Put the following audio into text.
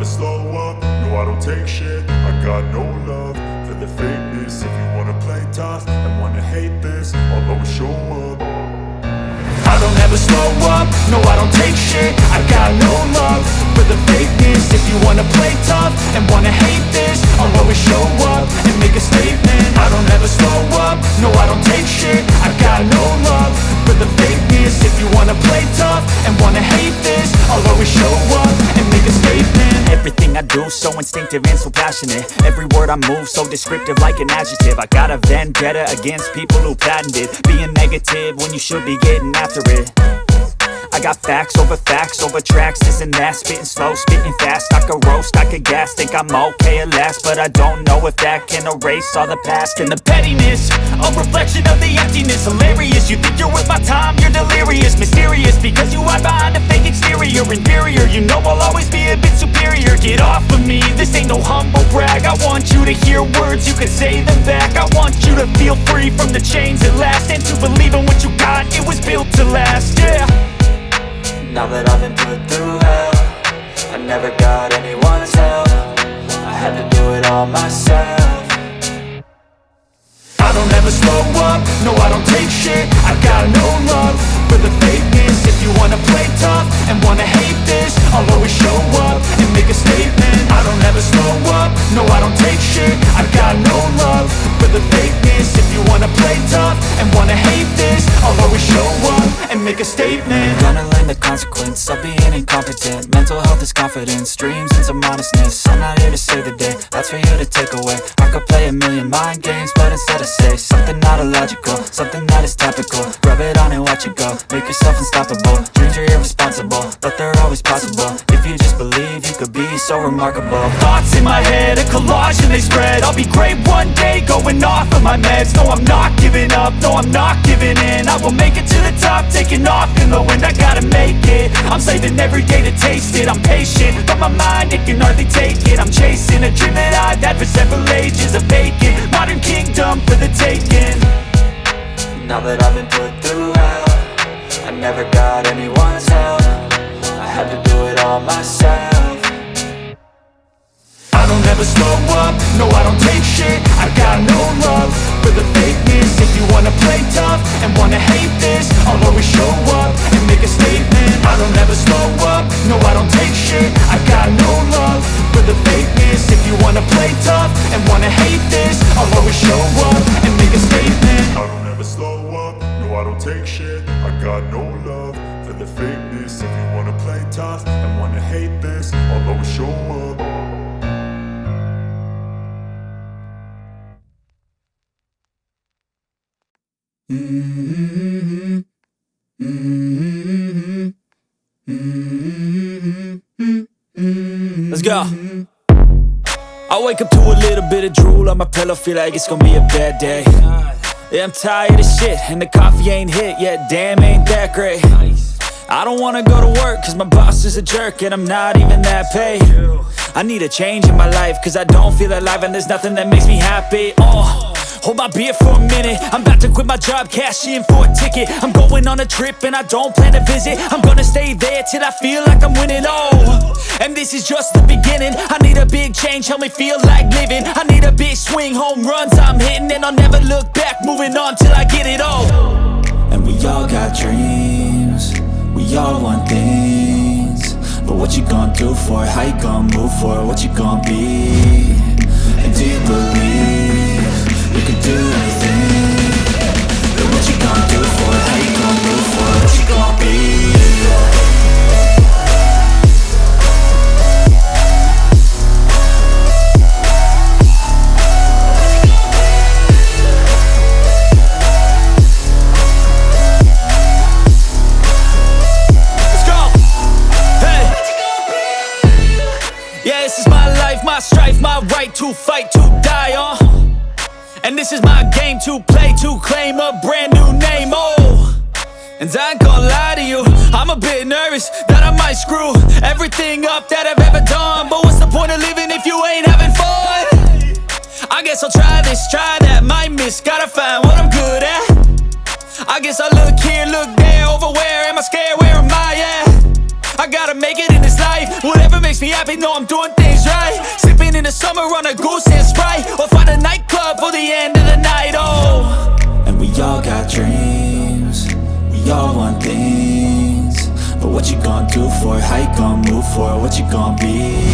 slow up, no I don't take shit. I got no love for the fakeness. If you wanna play tough and wanna hate this, I'll always show up. I don't ever slow up, no I don't take shit. I got no love for the fakeness. If you wanna play tough and wanna hate this, I'll always show up and make a statement. I don't ever slow up, no I don't take shit. I got no love for the fakeness. If you wanna play tough and wanna hate this, I'll always show up and make a statement. Everything I do so instinctive and so passionate. Every word I move so descriptive like an adjective. I got a vendetta against people who patented being negative when you should be getting after it. I got facts over tracks, this and that. Spitting slow, spitting fast, I could roast, I could gas. Think I'm okay at last, but I don't know if that can erase all the past. And the pettiness, a reflection of the emptiness. Hilarious, you think you're worth my time, you're delirious. Mysterious, because you hide behind a fake exterior. Inferior, you know I'll always be a bit superior. Get off of me, this ain't no humble brag. I want you to hear words, you can say them back. I want you to feel free from the chains at last, and to believe in what you got, it was built to last, yeah. Now that I've been put through hell, I never got anyone's help. I had to do it all myself. I don't ever slow up, no I don't take shit. I got no love for the fakeness. If you wanna play tough and wanna hate this, I'll always show up and make a statement. I don't ever slow up, no I don't take shit. I got no love for the fakeness. If you wanna play tough and wanna hate this, I'll always show up and make a statement. Gonna learn the consequence of being incompetent. Mental health is confidence, dreams and some honestness. I'm not here to save the day, that's for you to take away. I could play a million mind games, but instead I say something not illogical, something that is topical. Rub it on and watch it go, make yourself unstoppable. Dreams are irresponsible, but they're always possible. If you just believe, you could be so remarkable. Thoughts in my head, a collage and they spread. I'll be great one day, going off of my meds. No, I'm not giving up, no, I'm not giving in. I will make it to the top, taking off in the wind. I gotta make it, I'm saving every day to taste it. I'm patient, but my mind, it can hardly take it. I'm chasing a dream that I've had for several ages. A vacant, modern kingdom for the taking. Now that I've been put through hell, I never got anyone's help. I had to do it all myself. I don't ever slow up, no I don't take shit. I got no love for the fakeness. If you wanna play tough and wanna hate this, I'll always show up and make a statement. I don't ever slow up, no I don't take shit. I got no love for the fakeness. If you wanna play tough and wanna hate this, I'll always show up and make a statement. I don't ever slow up, no I don't take shit. I got no love for the fakeness. If you wanna play tough and wanna hate this, I'll always show up. Let's go. I wake up to a little bit of drool on my pillow, feel like it's gonna be a bad day. Yeah, I'm tired of shit, and the coffee ain't hit yet, damn ain't that great. I don't wanna go to work, cause my boss is a jerk, and I'm not even that paid. I need a change in my life, cause I don't feel alive, and there's nothing that makes me happy. Hold my beer for a minute, I'm about to quit my job, cash in for a ticket. I'm going on a trip and I don't plan to visit. I'm gonna stay there till I feel like I'm winning, and this is just the beginning. I need a big change, help me feel like living. I need a big swing, home runs I'm hitting, and I'll never look back, moving on till I get it all. And we all got dreams, we all want things, but what you gonna do for it? How you gonna move for it? What you gonna be? And do you believe you can do anything? But what you gonna do for it? How you gonna move for it? What you gonna be? My strife, my right to fight, to die on. And this is my game to play, to claim a brand new name, And I ain't gonna lie to you, I'm a bit nervous that I might screw everything up that I've ever done. But what's the point of living if you ain't having fun? I guess I'll try this, try that, might miss, gotta find what I'm good at. I guess I look here, look there, over where am I scared, where am I at? I I gotta make it in this life. Whatever makes me happy, know I'm doing things right. Sipping in the summer on a goose and Sprite, or find a nightclub for the end of the night, oh. And we all got dreams, we all want things, but what you gonna do for it? How you gonna move for it? What you gonna be?